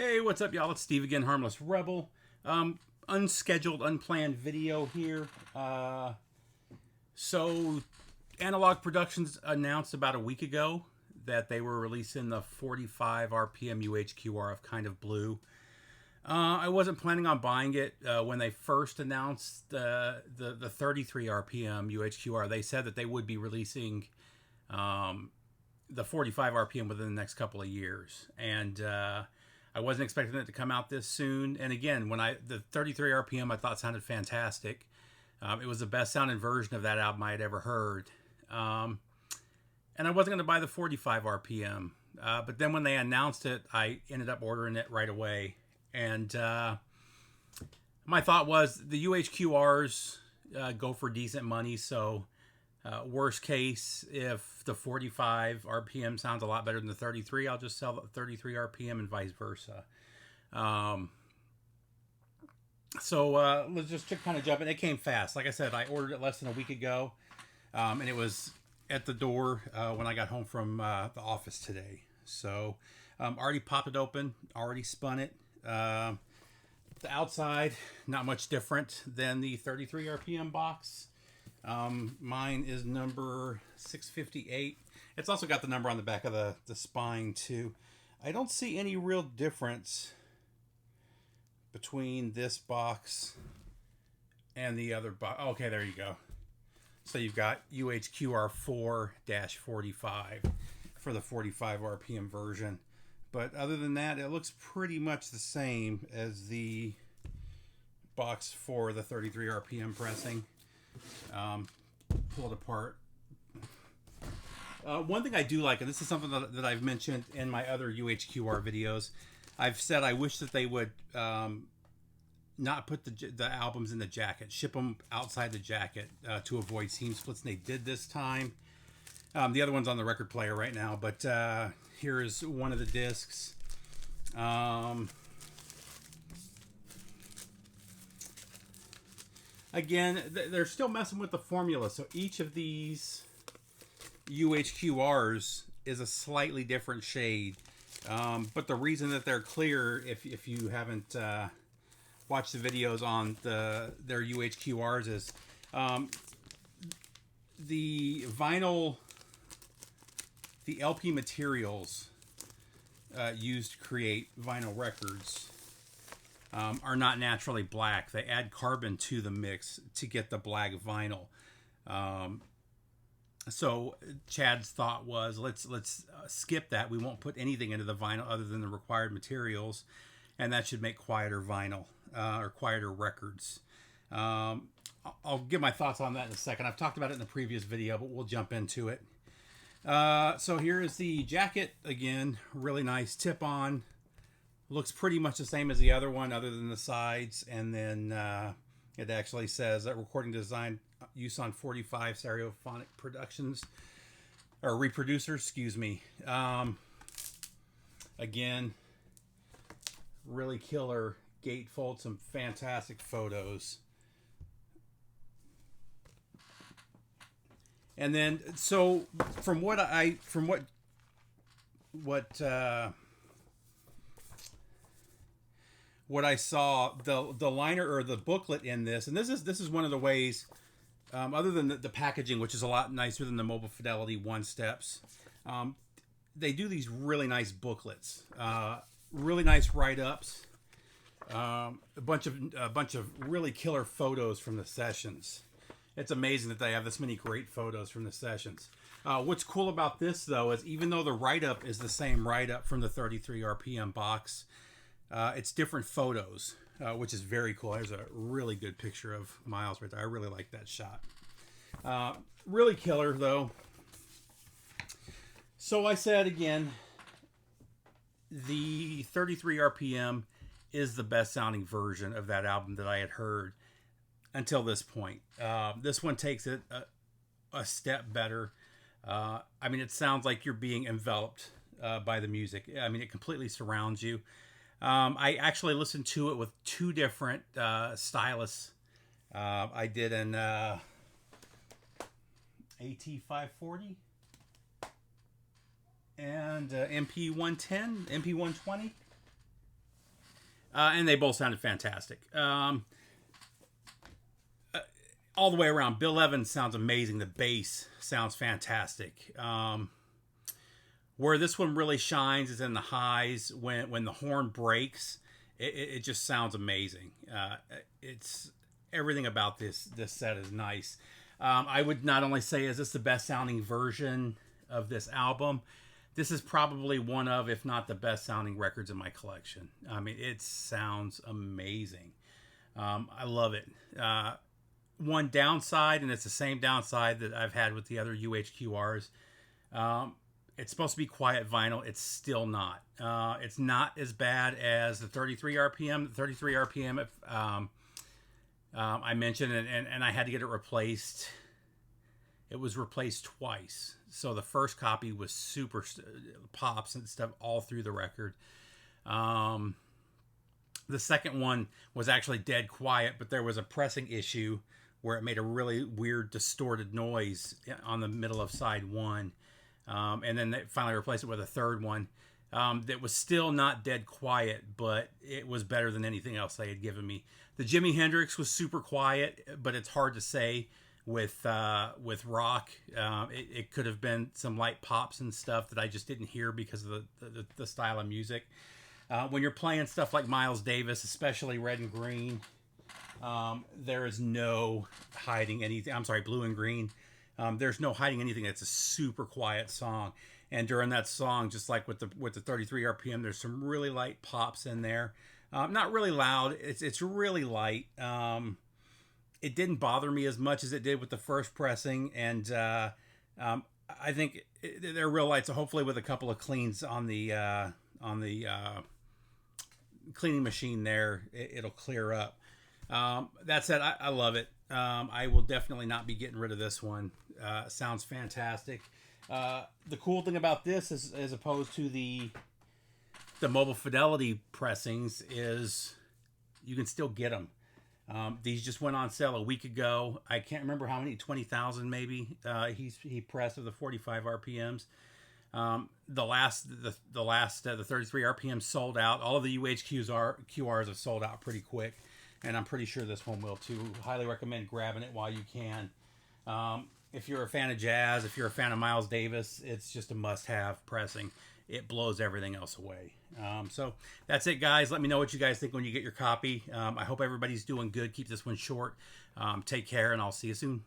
Hey, what's up, y'all? It's Steve again, Harmless Rebel. Unscheduled, unplanned video here. So, Analog Productions announced about a week ago that they were releasing the 45 RPM UHQR of Kind of Blue. I wasn't planning on buying it when they first announced the 33 RPM UHQR. They said that they would be releasing the 45 RPM within the next couple of years, and I wasn't expecting it to come out this soon. And again, when the 33 RPM I thought sounded fantastic. It was the best sounding version of that album I had ever heard. And I wasn't going to buy the 45 RPM. But then when they announced it, I ended up ordering it right away. And my thought was the UHQRs go for decent money. So worst case, if the 45 RPM sounds a lot better than the 33, I'll just sell the 33 RPM and vice versa. So let's just kind of jump in. It came fast. Like I said, I ordered it less than a week ago, and it was at the door when I got home from the office today. So already popped it open, already spun it. The outside, not much different than the 33 RPM box. Mine is number 658. It's also got the number on the back of the spine too. I don't see any real difference between this box and the other box. Okay, there you go. So you've got UHQR 4-45 for the 45 RPM version. But other than that, it looks pretty much the same as the box for the 33 RPM pressing. Pull it apart. One thing I do like, and this is something that I've mentioned in my other UHQR videos, I've said I wish that they would not put the albums in the jacket, ship them outside the jacket to avoid seam splits, and they did this time. The other one's on the record player right now, but here is one of the discs. Again, they're still messing with the formula, so each of these UHQRs is a slightly different shade. But the reason that they're clear, if you haven't watched the videos on their UHQRs, is the vinyl, the LP materials used to create vinyl records are not naturally black. They add carbon to the mix to get the black vinyl. So Chad's thought was, let's skip that. We won't put anything into the vinyl other than the required materials, and that should make quieter vinyl or quieter records. I'll give my thoughts on that in a second. I've talked about it in the previous video, but we'll jump into it. So here is the jacket again. Really nice tip-on. Looks pretty much the same as the other one, other than the sides, and then it actually says that recording design use on 45 stereophonic productions or reproducers, excuse me. Again, really killer gatefold, some fantastic photos. And then, so from what I saw, the liner or the booklet in this, and this is one of the ways, other than the packaging, which is a lot nicer than the Mobile Fidelity one steps, they do these really nice booklets, really nice write-ups, a bunch of really killer photos from the sessions. It's amazing that they have this many great photos from the sessions. What's cool about this, though, is even though the write-up is the same write-up from the 33 RPM box, it's different photos, which is very cool. There's a really good picture of Miles right there. I really like that shot. Really killer, though. So I said again, the 33 RPM is the best sounding version of that album that I had heard until this point. This one takes it a step better. I mean, it sounds like you're being enveloped by the music. I mean, it completely surrounds you. I actually listened to it with two different stylists. I did an AT540 and MP110, MP120. And they both sounded fantastic. All the way around, Bill Evans sounds amazing. The bass sounds fantastic. Where this one really shines is in the highs. When the horn breaks, it just sounds amazing. It's everything about this set is nice. I would not only say is this the best sounding version of this album, this is probably one of, if not the best sounding records in my collection. I mean, it sounds amazing. I love it. One downside, and it's the same downside that I've had with the other UHQRs. It's supposed to be quiet vinyl. It's still not. It's not as bad as the 33 RPM. The 33 RPM, I mentioned, and I had to get it replaced. It was replaced twice. So the first copy was super pops and stuff all through the record. The second one was actually dead quiet, but there was a pressing issue where it made a really weird distorted noise on the middle of side one. And then they finally replaced it with a third one that was still not dead quiet, but it was better than anything else they had given me. The Jimi Hendrix was super quiet, but it's hard to say with rock. It could have been some light pops and stuff that I just didn't hear because of the style of music. When you're playing stuff like Miles Davis, especially Red and Green, there is no hiding anything. I'm sorry, Blue and Green. There's no hiding anything. It's a super quiet song. And during that song, just like with the 33 RPM, there's some really light pops in there. Not really loud. It's really light. It didn't bother me as much as it did with the first pressing. And I think they're real light. So hopefully with a couple of cleans on the cleaning machine there, it'll clear up. That said, I love it. I will definitely not be getting rid of this one. Sounds fantastic. The cool thing about this is, as opposed to the Mobile Fidelity pressings, is you can still get them. These just went on sale a week ago. I can't remember how many, 20,000 maybe. He pressed of the 45 RPMs. The 33 RPMs sold out. All of the QRs have sold out pretty quick. And I'm pretty sure this one will too. Highly recommend grabbing it while you can. If you're a fan of jazz, if you're a fan of Miles Davis, it's just a must-have pressing. It blows everything else away. So that's it, guys. Let me know what you guys think when you get your copy. I hope everybody's doing good. Keep this one short. Take care, and I'll see you soon.